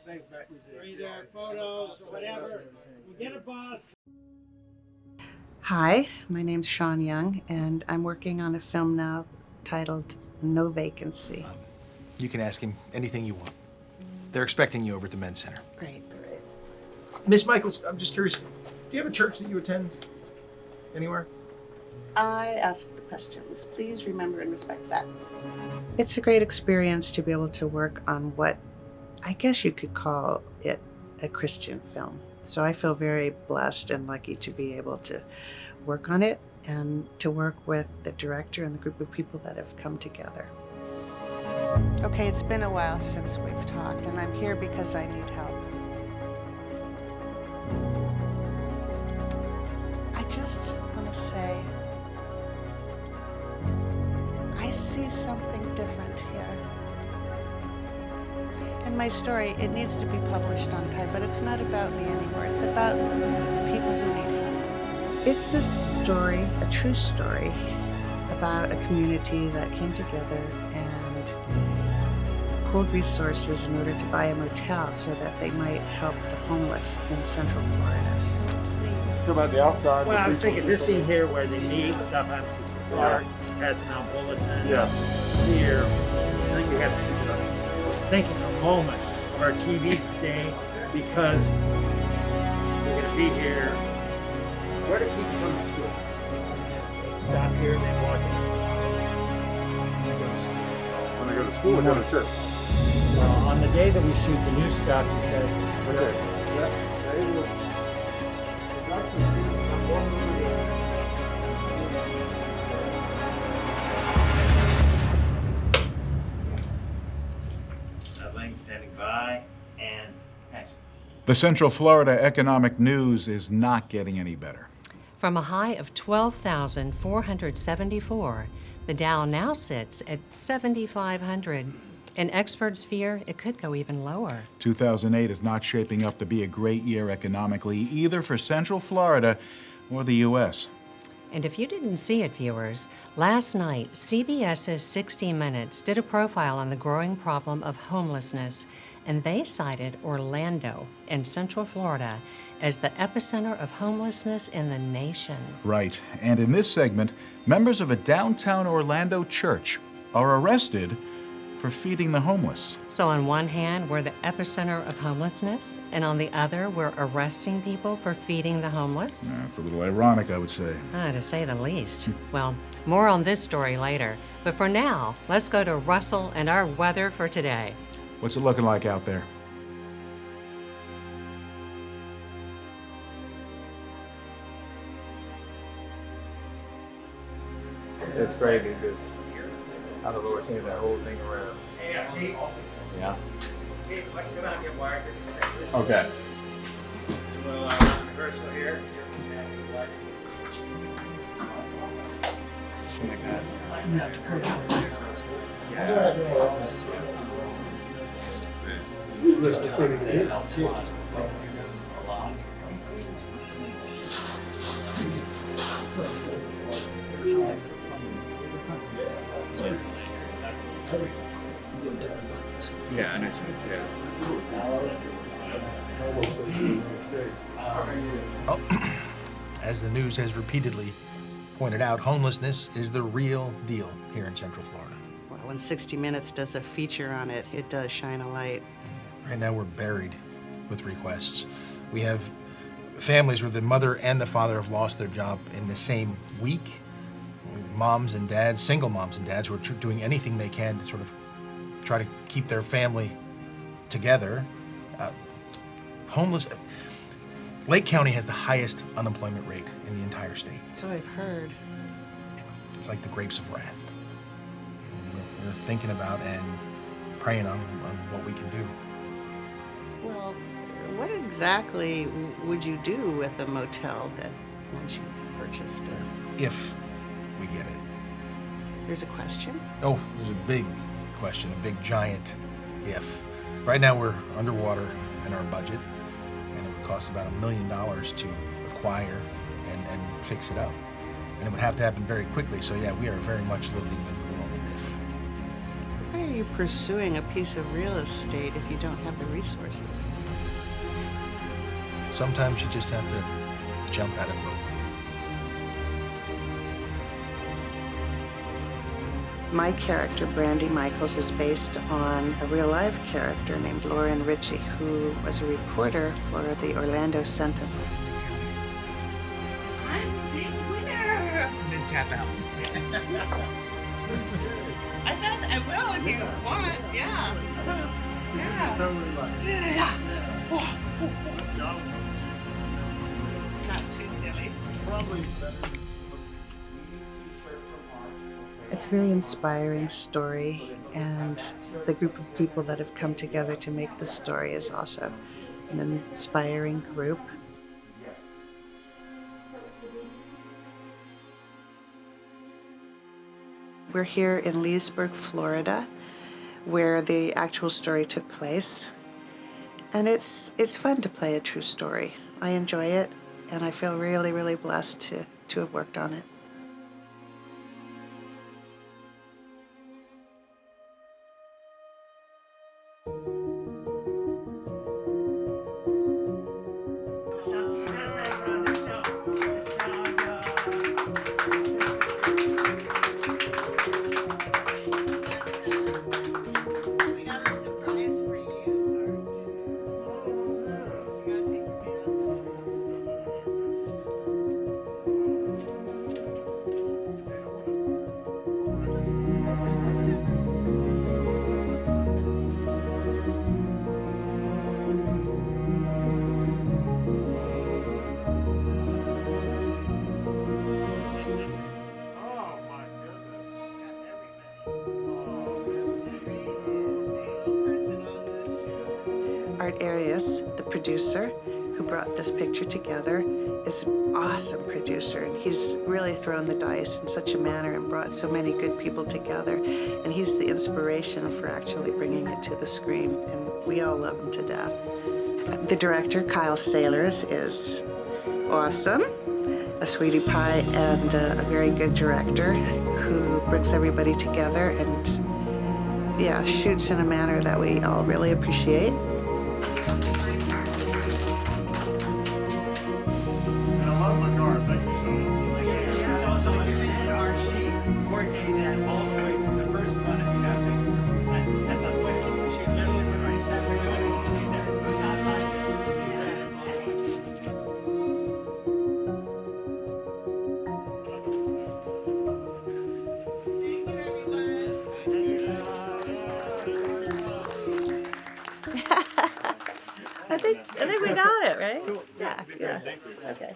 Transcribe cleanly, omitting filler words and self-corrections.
Either photos or whatever. We'll get a bus. Hi, my name's Sean Young, and I'm working on a film now titled No Vacancy. You can ask him anything you want. They're expecting you over at the Men's Center. Great. Miss Michaels, I'm just curious, do you have a church that you attend anywhere? I ask the questions. Please remember and respect that. It's a great experience to be able to work on what I guess you could call it a Christian film. So I feel very blessed and lucky to be able to work on it and to work with the director and the group of people that have come together. Okay, it's been a while since we've talked, and I'm here because I need help. I just want to say, I see something different here. And my story, it needs to be published on time, but it's not about me anymore. It's about people who need help. It's a story, a true story, about a community that came together and pooled resources in order to buy a motel so that they might help the homeless in Central Florida. So please. So about the outside. Well, I'm thinking this scene here where they meet, stuff happens in the park, passing out bulletins. Yeah. Here, I think we have to do it on these things. I was thinking for a moment of our TV day because we're going to be here. Where do people come to school? Stop here and then walk into the school. When they go to school or go to church? Well, on the day that we shoot the new stuff, he said, Okay. standing by, and action. The Central Florida economic news is not getting any better. From a high of 12,474, the Dow now sits at 7,500. And experts fear it could go even lower. 2008 is not shaping up to be a great year economically, either for Central Florida or the U.S. And if you didn't see it, viewers, last night, CBS's 60 Minutes did a profile on the growing problem of homelessness, and they cited Orlando in Central Florida as the epicenter of homelessness in the nation. Right, and in this segment, members of a downtown Orlando church are arrested for feeding the homeless. So on one hand, we're the epicenter of homelessness, and on the other, we're arresting people for feeding the homeless? That's a little ironic, I would say. To say the least. Well, more on this story later. But for now, let's go to Russell and our weather for today. What's it looking like out there? It's crazy because how the Lord changed that whole thing around. Yeah. Let's come out and get wired. Okay. We'll run rehearsal here. Yeah, I know. Well, as the news has repeatedly pointed out, homelessness is the real deal here in Central Florida. Well, when 60 Minutes does a feature on it, it does shine a light. Right now we're buried with requests. We have families where the mother and the father have lost their job in the same week. Moms and dads, single moms and dads who are doing anything they can to sort of try to keep their family together. Homeless. Lake County has the highest unemployment rate in the entire state. So I've heard. It's like the grapes of wrath. We're thinking about and praying on what we can do. Well, what exactly would you do with a motel that once you've purchased it? If we get it. There's a question? Oh, there's a big question, a big giant if. Right now we're underwater in our budget, and it would cost about $1 million to acquire and fix it up. And it would have to happen very quickly, so yeah, we are very much living in the world of if. Why are you pursuing a piece of real estate if you don't have the resources? Sometimes you just have to jump out of the boat. My character, Brandy Michaels, is based on a real life character named Lauren Ritchie, who was a reporter for the Orlando Sentinel. I'm a big winner. And then tap out. I thought I will if you want. Yeah. Yeah. Totally right. Yeah. It's not too silly. Probably better. It's a very inspiring story, and the group of people that have come together to make this story is also an inspiring group. We're here in Leesburg, Florida, where the actual story took place. And it's fun to play a true story. I enjoy it, and I feel really, really blessed to have worked on it. We got a surprise for you, Art. You gotta take your mask. Oh my goodness. Got Oh, Art Arias, the producer who brought this picture together, is an awesome producer, and he's really thrown the dice in such a manner and brought so many good people together. And he's the inspiration for actually bringing it to the screen, and we all love him to death. The director, Kyle Saylors, is awesome, a sweetie pie and a very good director who brings everybody together and, yeah, shoots in a manner that we all really appreciate. And I love my car. Thank you so much. Also understand our sheet coordinating that all the way from the first one. That's a way. She literally went right. She's not doing it. She said, "Who's not signing?" Thank you, everyone. I think we got it, right? Yeah. Okay.